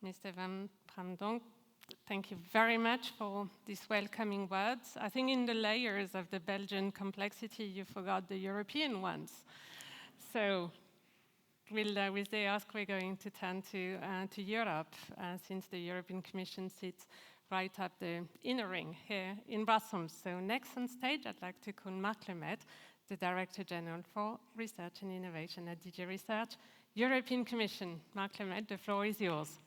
Mr. Van Brandonk. Thank you very much for these welcoming words. I think in the layers of the Belgian complexity, you forgot the European ones. So with the EOSC, we're going to turn to Europe, since the European Commission sits right up the inner ring here in Brussels. So next on stage, I'd like to call Marc Lemaître, the Director General for Research and Innovation at DG Research, European Commission. Marc Lemaître, the floor is yours.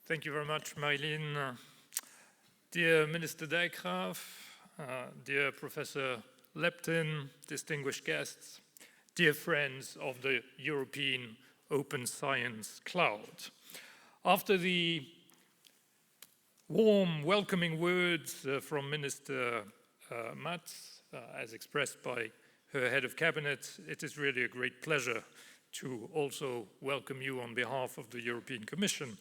Thank you very much, Marilyn. Dear Minister Dijkgraaf, dear Professor Leptin, distinguished guests, dear friends of the European Open Science Cloud. After the warm, welcoming words from Minister Matz, as expressed by her head of cabinet, it is really a great pleasure to also welcome you on behalf of the European Commission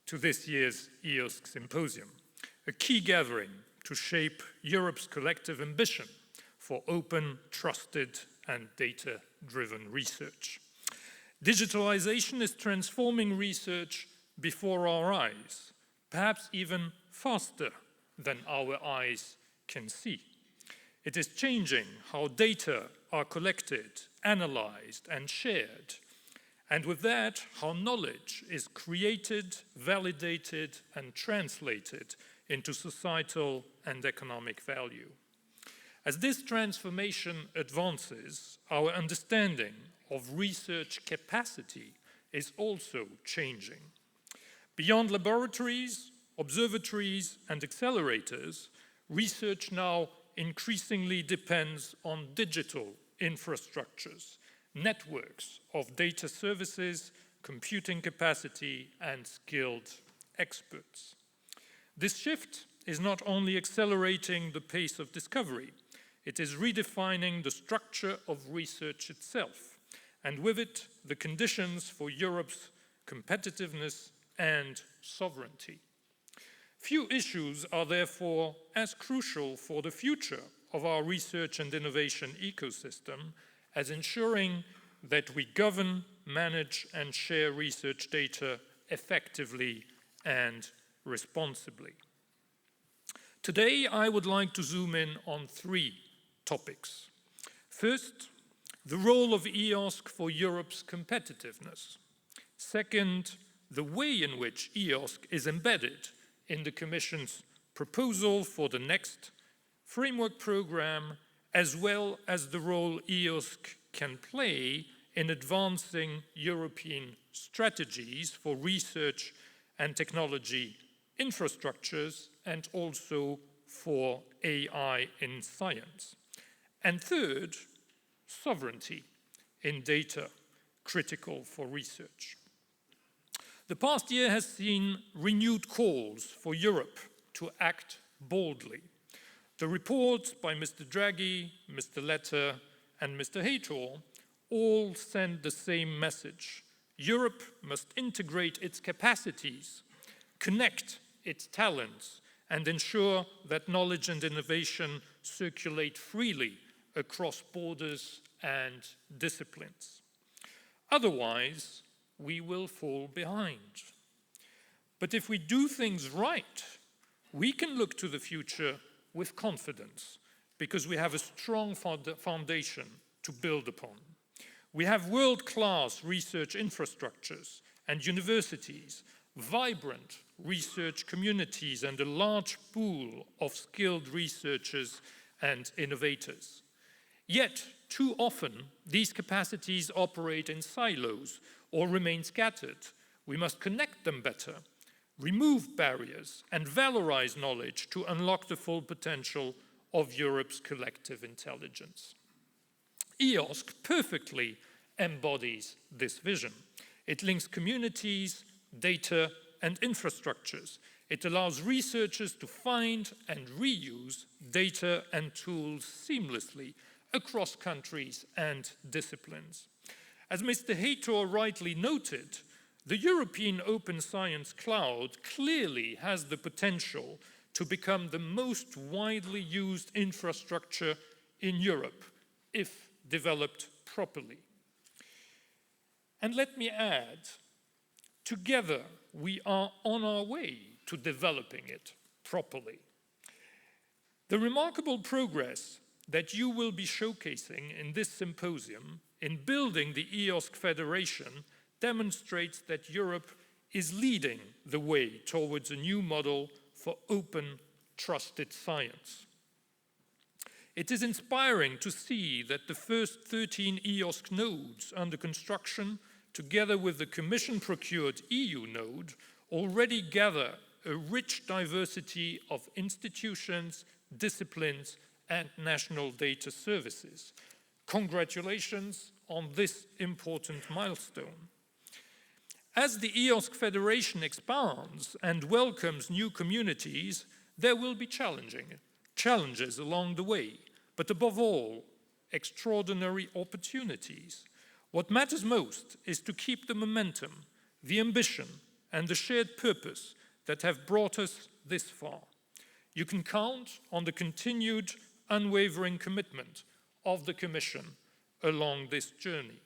to this year's EOSC Symposium, a key gathering to shape Europe's collective ambition for open, trusted, and data-driven research. Digitalization is transforming research before our eyes, perhaps even faster than our eyes can see. It is changing how data are collected, analyzed, and shared, and with that, how knowledge is created, validated, and translated into societal and economic value. As this transformation advances, our understanding of research capacity is also changing. Beyond laboratories, observatories, and accelerators, research now increasingly depends on digital infrastructures, networks of data services, computing capacity, and skilled experts. This shift is not only accelerating the pace of discovery, it is redefining the structure of research itself, and with it, the conditions for Europe's competitiveness and sovereignty. Few issues are therefore as crucial for the future of our research and innovation ecosystem as ensuring that we govern, manage, and share research data effectively and responsibly. Today, I would like to zoom in on three topics. First, the role of EOSC for Europe's competitiveness. Second, the way in which EOSC is embedded in the Commission's proposal for the next framework program, as well as the role EOSC can play in advancing European strategies for research and technology infrastructures and also for AI in science. And third, sovereignty in data, critical for research. The past year has seen renewed calls for Europe to act boldly. The reports by Mr. Draghi, Mr. Letta, and Mr. Heitor all send the same message. Europe must integrate its capacities, connect its talents, and ensure that knowledge and innovation circulate freely across borders and disciplines. Otherwise, we will fall behind. But if we do things right, we can look to the future with confidence, because we have a strong foundation to build upon. We have world-class research infrastructures and universities, vibrant research communities, and a large pool of skilled researchers and innovators. Yet, too often, these capacities operate in silos or remain scattered. We must connect them better, remove barriers, and valorize knowledge to unlock the full potential of Europe's collective intelligence. EOSC perfectly embodies this vision. It links communities, data, and infrastructures. It allows researchers to find and reuse data and tools seamlessly across countries and disciplines. As Mr. Heitor rightly noted, the European Open Science Cloud clearly has the potential to become the most widely used infrastructure in Europe, if developed properly. And let me add, together we are on our way to developing it properly. The remarkable progress that you will be showcasing in this symposium in building the EOSC Federation demonstrates that Europe is leading the way towards a new model for open, trusted science. It is inspiring to see that the first 13 EOSC nodes under construction, together with the Commission-procured EU node, already gather a rich diversity of institutions, disciplines, and national data services. Congratulations on this important milestone. As the EOSC Federation expands and welcomes new communities, there will be challenges along the way, but above all, extraordinary opportunities. What matters most is to keep the momentum, the ambition, and the shared purpose that have brought us this far. You can count on the continued, unwavering commitment of the Commission along this journey.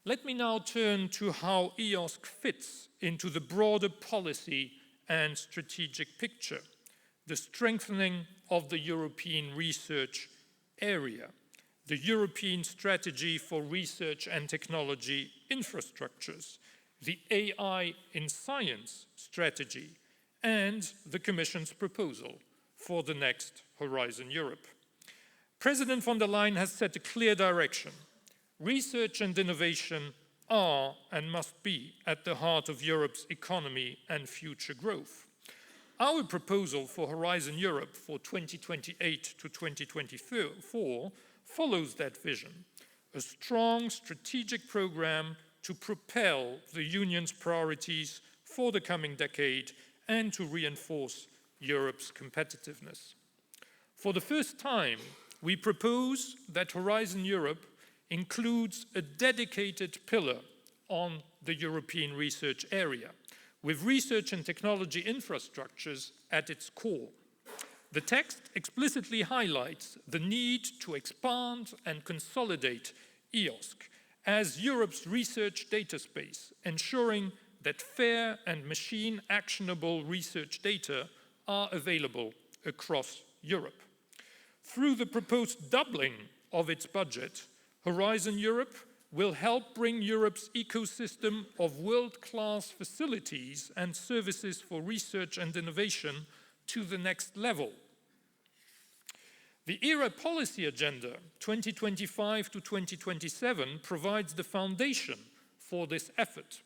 Let me now turn to how EOSC fits into the broader policy and strategic picture, the strengthening of the European research area, the European Strategy for Research and Technology Infrastructures, the AI in Science strategy, and the Commission's proposal for the next Horizon Europe. President von der Leyen has set a clear direction. Research and innovation are and must be at the heart of Europe's economy and future growth. Our proposal for Horizon Europe for 2028 to 2024 follows that vision, a strong strategic program to propel the Union's priorities for the coming decade and to reinforce Europe's competitiveness. For the first time, we propose that Horizon Europe includes a dedicated pillar on the European research area, with research and technology infrastructures at its core. The text explicitly highlights the need to expand and consolidate EOSC as Europe's research data space, ensuring that fair and machine-actionable research data are available across Europe. Through the proposed doubling of its budget, Horizon Europe will help bring Europe's ecosystem of world-class facilities and services for research and innovation to the next level. The ERA Policy Agenda 2025 to 2027 provides the foundation for this effort.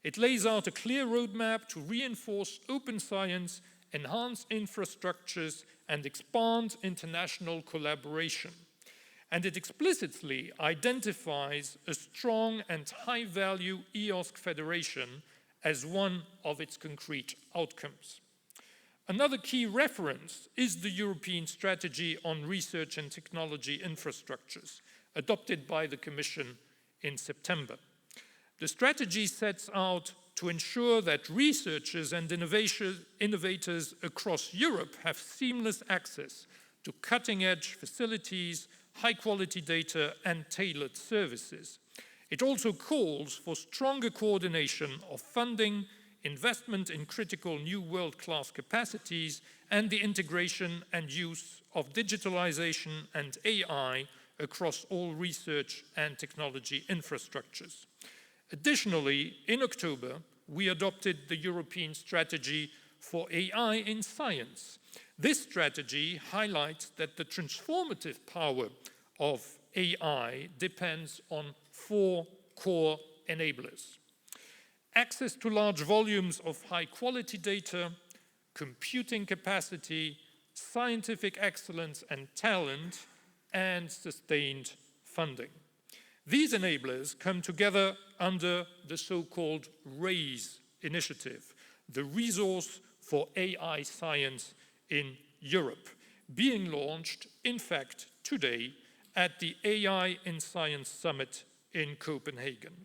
It lays out a clear roadmap to reinforce open science, enhance infrastructures, and expand international collaboration. And it explicitly identifies a strong and high-value EOSC Federation as one of its concrete outcomes. Another key reference is the European Strategy on Research and Technology Infrastructures, adopted by the Commission in September. The strategy sets out to ensure that researchers and innovators across Europe have seamless access to cutting-edge facilities, high-quality data, and tailored services. It also calls for stronger coordination of funding, investment in critical new world-class capacities, and the integration and use of digitalization and AI across all research and technology infrastructures. Additionally, in October, we adopted the European Strategy for AI in Science. This strategy highlights that the transformative power of AI depends on 4 core enablers: access to large volumes of high-quality data, computing capacity, scientific excellence and talent, and sustained funding. These enablers come together under the so-called RAISE initiative, the Resource for AI Science in Europe, being launched, in fact, today at the AI in Science Summit in Copenhagen.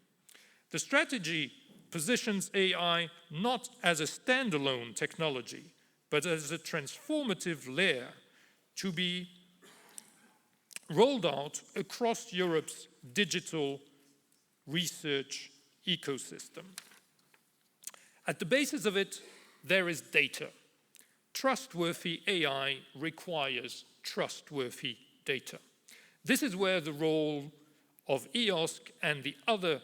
The strategy positions AI not as a standalone technology, but as a transformative layer to be rolled out across Europe's digital research ecosystem. At the basis of it, there is data. Trustworthy AI requires trustworthy data. This is where the role of EOSC and the other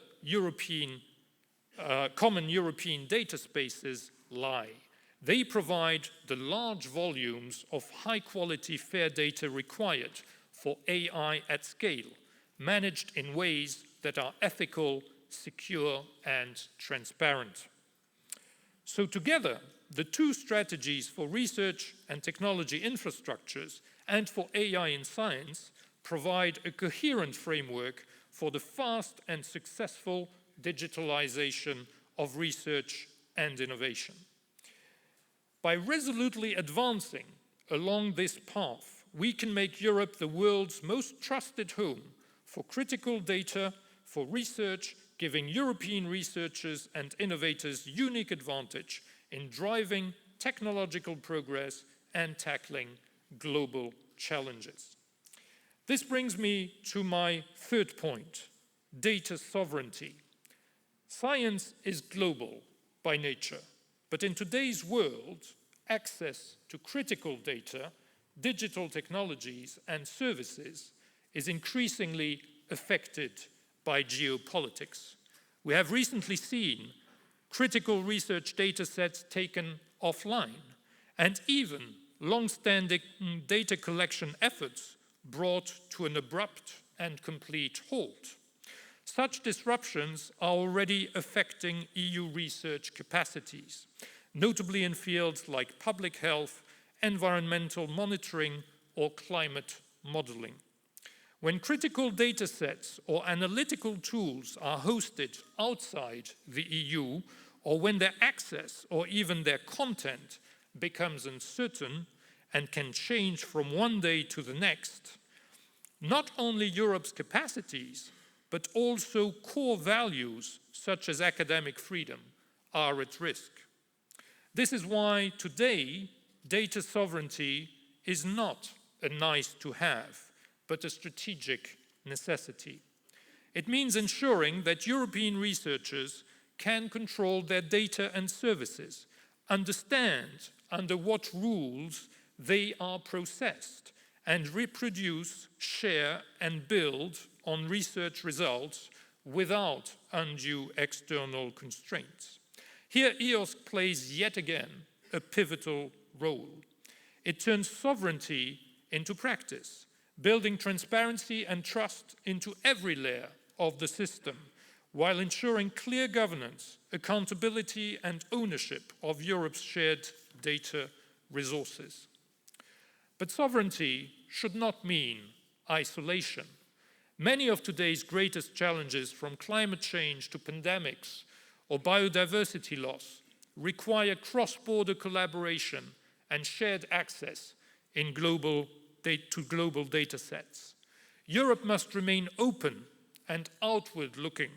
common European data spaces lie. They provide the large volumes of high-quality fair data required for AI at scale, managed in ways that are ethical, secure, and transparent. So together, the two strategies for research and technology infrastructures and for AI in science provide a coherent framework for the fast and successful digitalization of research and innovation. By resolutely advancing along this path, we can make Europe the world's most trusted home for critical data, for research, giving European researchers and innovators unique advantage in driving technological progress and tackling global challenges. This brings me to my third point, data sovereignty. Science is global by nature, but in today's world, access to critical data, digital technologies, and services is increasingly affected by geopolitics. We have recently seen critical research data sets taken offline, and even long-standing data collection efforts brought to an abrupt and complete halt. Such disruptions are already affecting EU research capacities, notably in fields like public health, environmental monitoring, or climate modeling. When critical data sets or analytical tools are hosted outside the EU, or when their access or even their content becomes uncertain and can change from one day to the next, not only Europe's capacities, but also core values such as academic freedom are at risk. This is why today data sovereignty is not a nice to have, but a strategic necessity. It means ensuring that European researchers can control their data and services, understand under what rules they are processed, and reproduce, share, and build on research results without undue external constraints. Here, EOSC plays yet again a pivotal role. It turns sovereignty into practice, building transparency and trust into every layer of the system, while ensuring clear governance, accountability, and ownership of Europe's shared data resources. But sovereignty should not mean isolation. Many of today's greatest challenges, from climate change to pandemics or biodiversity loss, require cross-border collaboration and shared access to global data sets. Europe must remain open and outward-looking,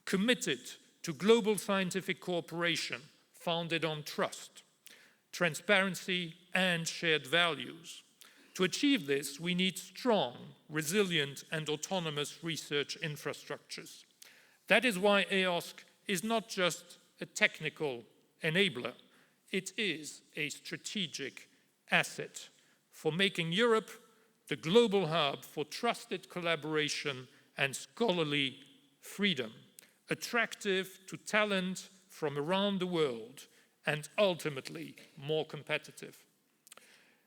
committed to global scientific cooperation founded on trust, transparency, and shared values. To achieve this, we need strong, resilient, and autonomous research infrastructures. That is why EOSC is not just a technical enabler, it is a strategic asset for making Europe the global hub for trusted collaboration and scholarly freedom, attractive to talent from around the world, and ultimately more competitive.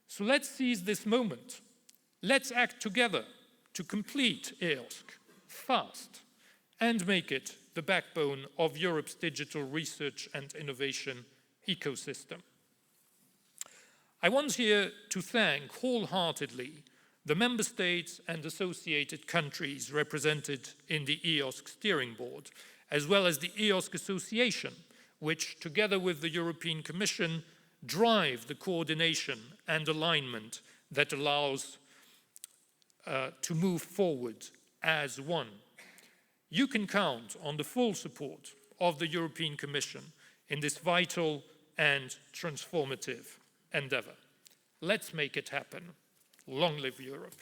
So let's seize this moment. Let's act together to complete EOSC fast and make it the backbone of Europe's digital research and innovation ecosystem. I want here to thank wholeheartedly the member states and associated countries represented in the EOSC steering board, as well as the EOSC Association, which, together with the European Commission, drive the coordination and alignment that allows to move forward as one. You can count on the full support of the European Commission in this vital and transformative endeavor. Let's make it happen. Long live Europe.